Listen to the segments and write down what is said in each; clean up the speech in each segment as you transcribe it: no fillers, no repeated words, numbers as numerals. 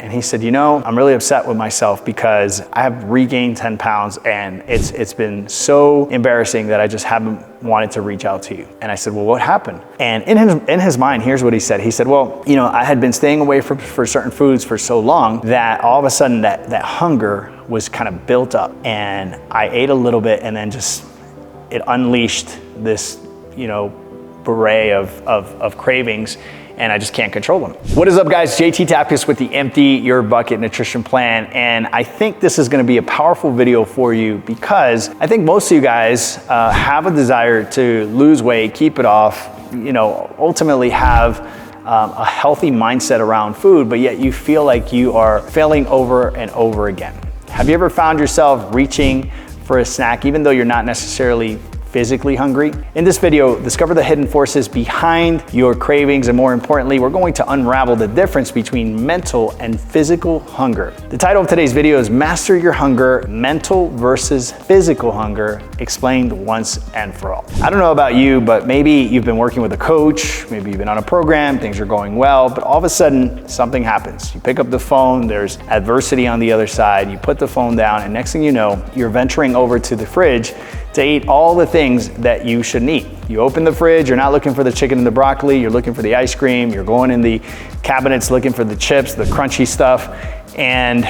and he said, you know, I'm really upset with myself because I have regained 10 pounds and it's been so embarrassing that I just haven't wanted to reach out to you. And I said, well, what happened? And in his mind, here's what he said. He said, well, you know, I had been staying away for certain foods for so long that all of a sudden that hunger was kind of built up, and I ate a little bit, and then just it unleashed this, you know, beret of cravings, and I just can't control them. What is up, guys? JT Tapias with the Empty Your Bucket Nutrition Plan, and I think this is gonna be a powerful video for you because I think most of you guys have a desire to lose weight, keep it off, you know, ultimately have a healthy mindset around food, but yet you feel like you are failing over and over again. Have you ever found yourself reaching for a snack even though you're not necessarily physically hungry? In this video, discover the hidden forces behind your cravings, and more importantly, we're going to unravel the difference between mental and physical hunger. The title of today's video is Master Your Hunger, Mental versus Physical Hunger, explained once and for all. I don't know about you, but maybe you've been working with a coach, maybe you've been on a program, things are going well, but all of a sudden something happens. You pick up the phone, there's adversity on the other side, you put the phone down, and next thing you know, you're venturing over to the fridge to eat all the things that you shouldn't eat. You open the fridge, you're not looking for the chicken and the broccoli, you're looking for the ice cream, you're going in the cabinets looking for the chips, the crunchy stuff, and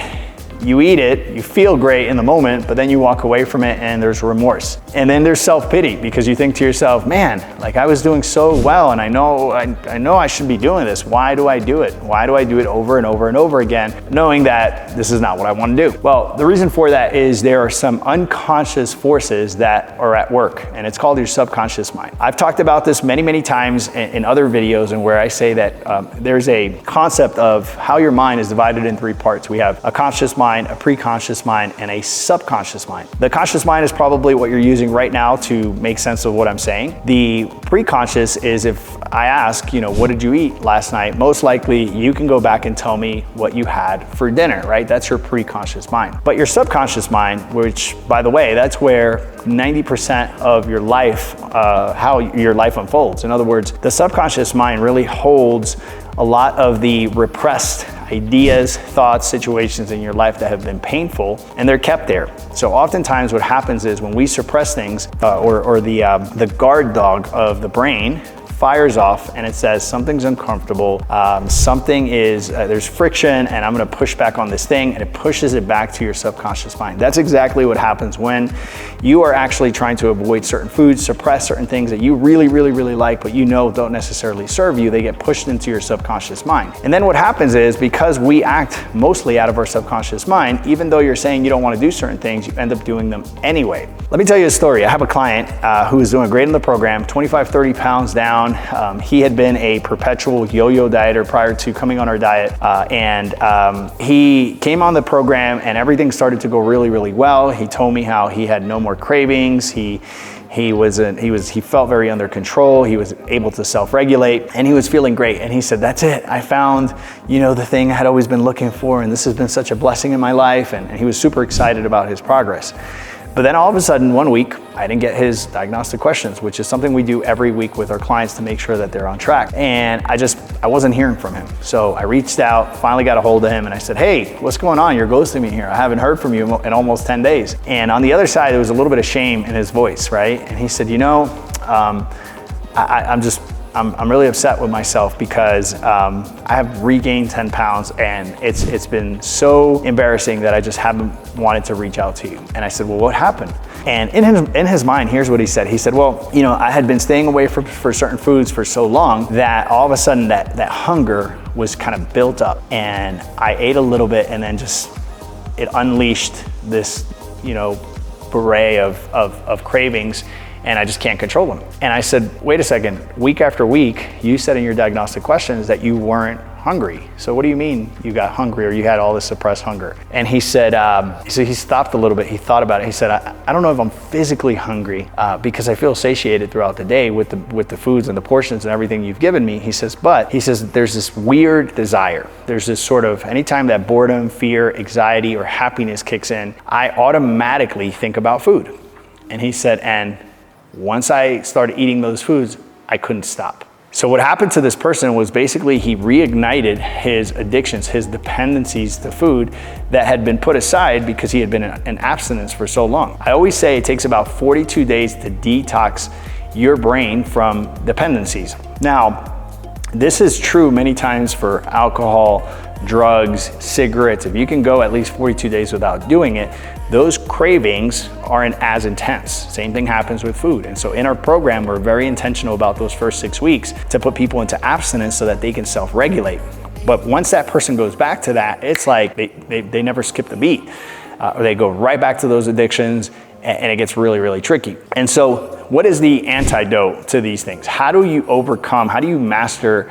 you eat it, you feel great in the moment, but then you walk away from it and there's remorse. And then there's self-pity because you think to yourself, man, like I was doing so well and I know I should be doing this. Why do I do it? Why do I do it over and over and over again, knowing that this is not what I want to do? Well, the reason for that is there are some unconscious forces that are at work, and it's called your subconscious mind. I've talked about this many, many times in other videos, and where I say that there's a concept of how your mind is divided in three parts. We have a conscious mind, a preconscious mind, and a subconscious mind. The conscious mind is probably what you're using right now to make sense of what I'm saying. The preconscious is if I ask, you know, what did you eat last night? Most likely you can go back and tell me what you had for dinner, right? That's your preconscious mind. But your subconscious mind, which by the way, that's where 90% of your life, how your life unfolds. In other words, the subconscious mind really holds a lot of the repressed ideas, thoughts, situations in your life that have been painful, and they're kept there. So oftentimes what happens is when we suppress things, or the guard dog of the brain fires off and it says something's uncomfortable, there's friction, and I'm gonna push back on this thing, and it pushes it back to your subconscious mind. That's exactly what happens when you are actually trying to avoid certain foods, suppress certain things that you really, really, really like, but you know don't necessarily serve you. They get pushed into your subconscious mind. And then what happens is, because we act mostly out of our subconscious mind, even though you're saying you don't wanna do certain things, you end up doing them anyway. Let me tell you a story. I have a client who is doing great in the program, 25, 30 pounds down. He had been a perpetual yo-yo dieter prior to coming on our diet, and he came on the program and everything started to go really, really well. He told me how he had no more cravings. He felt very under control. He was able to self-regulate, and he was feeling great. And he said, that's it. I found, you know, the thing I had always been looking for, and this has been such a blessing in my life. And he was super excited about his progress. But then all of a sudden, one week, I didn't get his diagnostic questions, which is something we do every week with our clients to make sure that they're on track. And I wasn't hearing from him. So I reached out, finally got a hold of him, and I said, hey, what's going on? You're ghosting me here. I haven't heard from you in almost 10 days. And on the other side, there was a little bit of shame in his voice, right? And he said, you know, I'm really upset with myself because I have regained 10 pounds and it's been so embarrassing that I just haven't wanted to reach out to you. And I said, well, what happened? And in his mind, here's what he said. He said, well, you know, I had been staying away for certain foods for so long that all of a sudden that hunger was kind of built up, and I ate a little bit, and then just it unleashed this, you know, beret of cravings, and I just can't control them. And I said, wait a second, week after week, you said in your diagnostic questions that you weren't hungry. So what do you mean you got hungry or you had all this suppressed hunger? And he said, he stopped a little bit, he thought about it. He said, I don't know if I'm physically hungry because I feel satiated throughout the day with the foods and the portions and everything you've given me. He says, there's this weird desire. There's this sort of, anytime that boredom, fear, anxiety, or happiness kicks in, I automatically think about food. And he said, and once I started eating those foods, I couldn't stop. So what happened to this person was basically he reignited his addictions, his dependencies to food that had been put aside because he had been in abstinence for so long. I always say it takes about 42 days to detox your brain from dependencies. Now, this is true many times for alcohol, drugs, cigarettes. If you can go at least 42 days without doing it, those cravings aren't as intense. Same thing happens with food. And so in our program, we're very intentional about those first 6 weeks to put people into abstinence so that they can self-regulate. But once that person goes back to that, it's like they never skip the beat. Or they go right back to those addictions, and it gets really, really tricky. And so what is the antidote to these things? How do you overcome, how do you master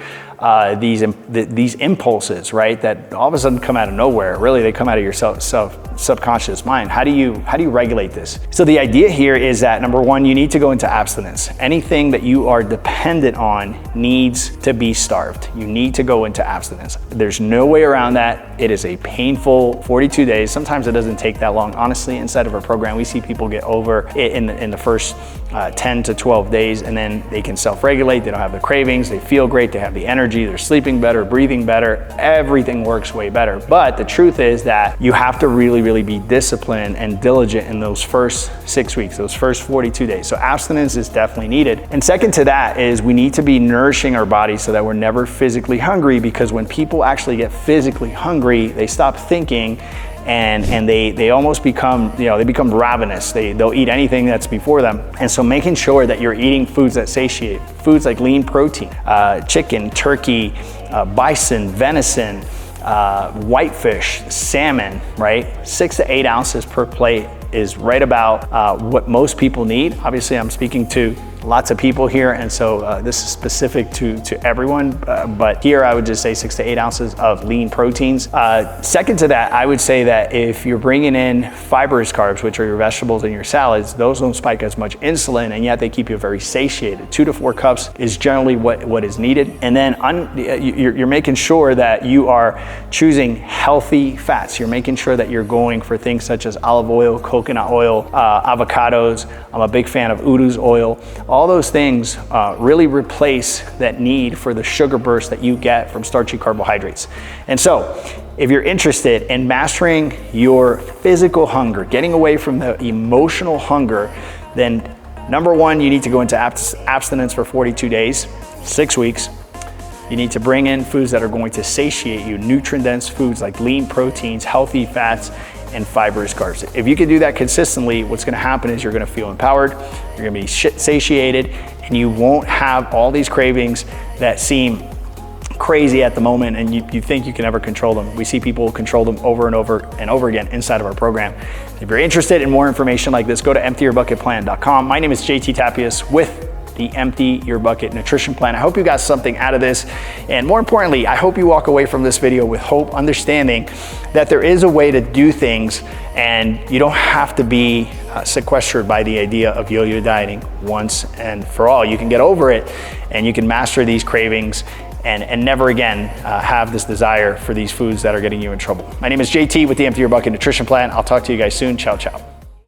these impulses, right? That all of a sudden come out of nowhere. Really, they come out of your subconscious mind. How do you regulate this? So the idea here is that number one, you need to go into abstinence. Anything that you are dependent on needs to be starved. You need to go into abstinence. There's no way around that. It is a painful 42 days. Sometimes it doesn't take that long. Honestly, inside of our program, we see people get over it in the first 10 to 12 days, and then they can self-regulate. They don't have the cravings. They feel great. They have the energy. They're sleeping better, breathing better. Everything works way better. But the truth is that you have to really be disciplined and diligent in those first 6 weeks, those first 42 days. So abstinence is definitely needed. And second to that is we need to be nourishing our bodies so that we're never physically hungry, because when people actually get physically hungry, they stop thinking and they almost become, they become ravenous. They'll eat anything that's before them. And so making sure that you're eating foods that satiate, foods like lean protein, chicken, turkey, bison, venison, whitefish, salmon, right? 6 to 8 ounces per plate is right about what most people need. Obviously, I'm speaking to lots of people here, and so this is specific to everyone, but here I would just say 6 to 8 ounces of lean proteins. Second to that, I would say that if you're bringing in fibrous carbs, which are your vegetables and your salads, those don't spike as much insulin, and yet they keep you very satiated. 2 to 4 cups is generally what is needed. And then you're making sure that you are choosing healthy fats. You're making sure that you're going for things such as olive oil, coconut oil, avocados. I'm a big fan of Udu's oil. All those things really replace that need for the sugar burst that you get from starchy carbohydrates. And so, if you're interested in mastering your physical hunger, getting away from the emotional hunger, then number one, you need to go into abstinence for 42 days, 6 weeks. You need to bring in foods that are going to satiate you, nutrient-dense foods like lean proteins, healthy fats, and fibrous carbs. If you can do that consistently, what's gonna happen is you're gonna feel empowered, you're gonna be satiated, and you won't have all these cravings that seem crazy at the moment and you think you can never control them. We see people control them over and over and over again inside of our program. If you're interested in more information like this, go to emptyyourbucketplan.com. My name is JT Tapias with the Empty Your Bucket Nutrition Plan. I hope you got something out of this. And more importantly, I hope you walk away from this video with hope, understanding that there is a way to do things and you don't have to be sequestered by the idea of yo-yo dieting once and for all. You can get over it and you can master these cravings and never again have this desire for these foods that are getting you in trouble. My name is JT with the Empty Your Bucket Nutrition Plan. I'll talk to you guys soon. Ciao, ciao.